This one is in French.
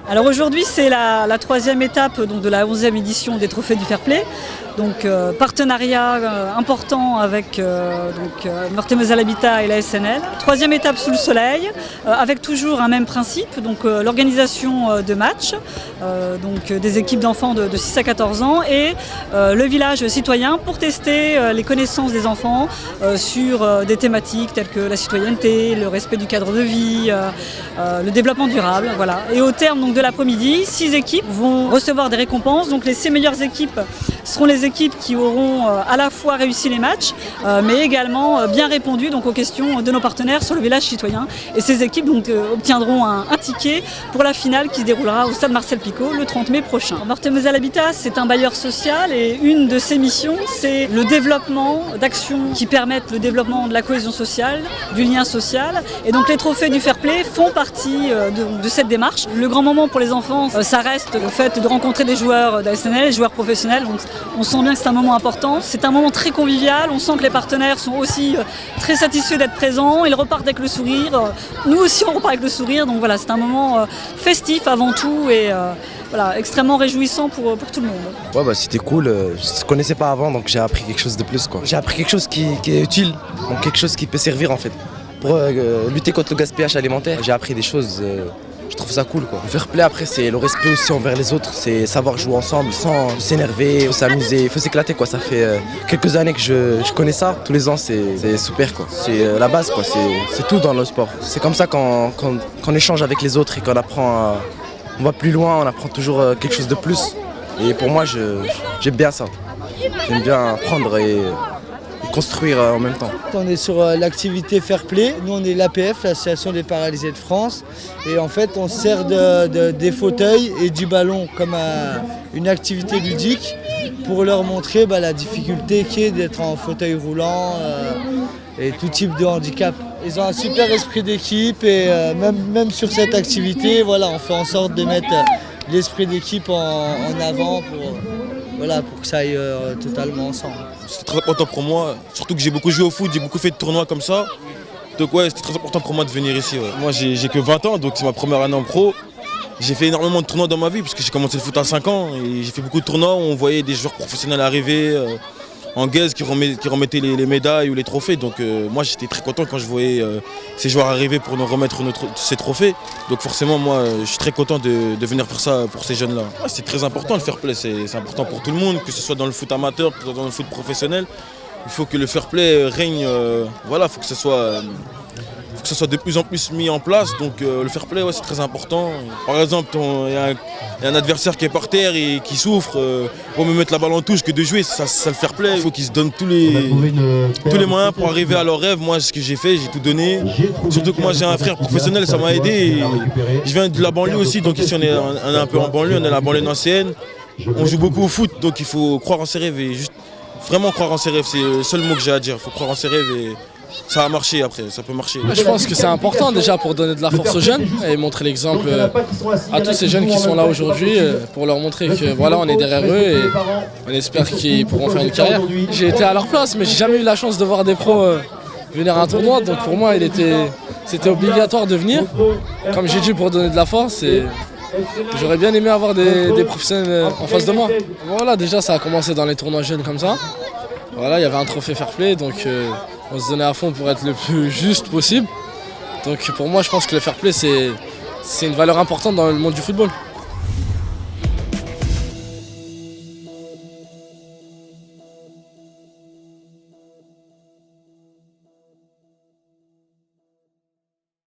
Alors aujourd'hui, c'est la troisième étape donc, de la 11e édition des Trophées du Fair Play. Donc partenariat important avec Meurthe-et-Moselle Habitat et la SNL. Troisième étape sous le soleil, avec toujours un même principe, donc l'organisation de matchs, donc des équipes d'enfants de 6 à 14 ans et le village citoyen pour tester les connaissances des enfants sur des thématiques telles que la citoyenneté, le respect du cadre de vie, le développement durable. Voilà. Et au terme donc, de l'après-midi, 6 équipes vont recevoir des récompenses. Donc les 6 meilleures équipes seront les équipes qui auront à la fois réussi les matchs, mais également bien répondu donc, aux questions de nos partenaires sur le village citoyen. Et ces équipes donc, obtiendront un ticket pour la finale qui se déroulera au stade Marcel Picot le 30 mai prochain. Meurthe-et-Moselle Habitat, c'est un bailleur social et une de ses missions, c'est le développement d'actions qui permettent le développement de la cohésion sociale, du lien social. Et donc les trophées du Fair Play font partie de cette démarche. Le grand moment pour les enfants, ça reste le fait de rencontrer des joueurs d'ASNL, des joueurs professionnels. Donc, on sent bien que c'est un moment important. C'est un moment très convivial. On sent que les partenaires sont aussi très satisfaits d'être présents. Ils repartent avec le sourire. Nous aussi, on repart avec le sourire. Donc voilà, c'est un moment festif avant tout et voilà, extrêmement réjouissant pour tout le monde. Ouais, bah, c'était cool. Je ne connaissais pas avant, donc j'ai appris quelque chose de plus, quoi. J'ai appris quelque chose qui est utile, donc quelque chose qui peut servir en fait. Pour lutter contre le gaspillage alimentaire, j'ai appris des choses. Je trouve ça cool, quoi. Le fair play après, c'est le respect aussi envers les autres, c'est savoir jouer ensemble sans s'énerver, s'amuser, il faut s'éclater, quoi. Ça fait quelques années que je connais ça. Tous les ans, c'est super, quoi. C'est la base, quoi. C'est tout dans le sport. C'est comme ça qu'on échange avec les autres et qu'on apprend on va plus loin, on apprend toujours quelque chose de plus. Et pour moi, j'aime bien ça. J'aime bien apprendre et construire en même temps. On est sur l'activité Fair Play. Nous, on est l'APF, l'Association des paralysés de France. Et en fait, on se sert des fauteuils et du ballon comme une activité ludique pour leur montrer la difficulté qui est d'être en fauteuil roulant et tout type de handicap. Ils ont un super esprit d'équipe et même sur cette activité, voilà, on fait en sorte de mettre l'esprit d'équipe en avant pour que ça aille totalement ensemble. C'est très important pour moi, surtout que j'ai beaucoup joué au foot, j'ai beaucoup fait de tournois comme ça. Donc ouais, c'était très important pour moi de venir ici. Ouais. Moi j'ai que 20 ans, donc c'est ma première année en pro. J'ai fait énormément de tournois dans ma vie, parce que j'ai commencé le foot à 5 ans. Et j'ai fait beaucoup de tournois où on voyait des joueurs professionnels arriver en guise qui remettaient les médailles ou les trophées. Donc moi j'étais très content quand je voyais ces joueurs arriver pour nous remettre ces trophées. Donc forcément moi je suis très content de venir faire ça pour ces jeunes-là. Ouais, c'est très important le fair play, c'est important pour tout le monde, que ce soit dans le foot amateur, que ce soit dans le foot professionnel. Il faut que le fair play règne, voilà, il faut que ce soit de plus en plus mis en place, donc le fair play ouais, c'est très important. Par exemple, il y a un adversaire qui est par terre et qui souffre, vaut mieux mettre la balle en touche que de jouer, ça le fair play. Il faut qu'ils se donnent tous les moyens pour arriver à leur rêve. Moi, ce que j'ai fait, j'ai tout donné. Surtout que moi, j'ai un frère professionnel, ça m'a aidé. Et je viens de la banlieue aussi, donc ici on est un peu en banlieue, on est la banlieue nancéenne. On joue beaucoup au foot, donc il faut croire en ses rêves et juste vraiment croire en ses rêves. C'est le seul mot que j'ai à dire, il faut croire en ses rêves et ça va marcher après, ça peut marcher. Je pense que c'est important déjà pour donner de la force aux jeunes et montrer l'exemple à tous ces jeunes qui sont là aujourd'hui pour leur montrer que voilà, on est derrière eux et on espère qu'ils pourront faire une carrière. J'ai été à leur place mais j'ai jamais eu la chance de voir des pros venir à un tournoi, donc pour moi c'était obligatoire de venir, comme j'ai dit, pour donner de la force et j'aurais bien aimé avoir des professionnels en face de moi. Voilà, déjà ça a commencé dans les tournois jeunes comme ça. Voilà, il y avait un trophée fair play, donc on se donnait à fond pour être le plus juste possible. Donc pour moi, je pense que le fair play, c'est une valeur importante dans le monde du football.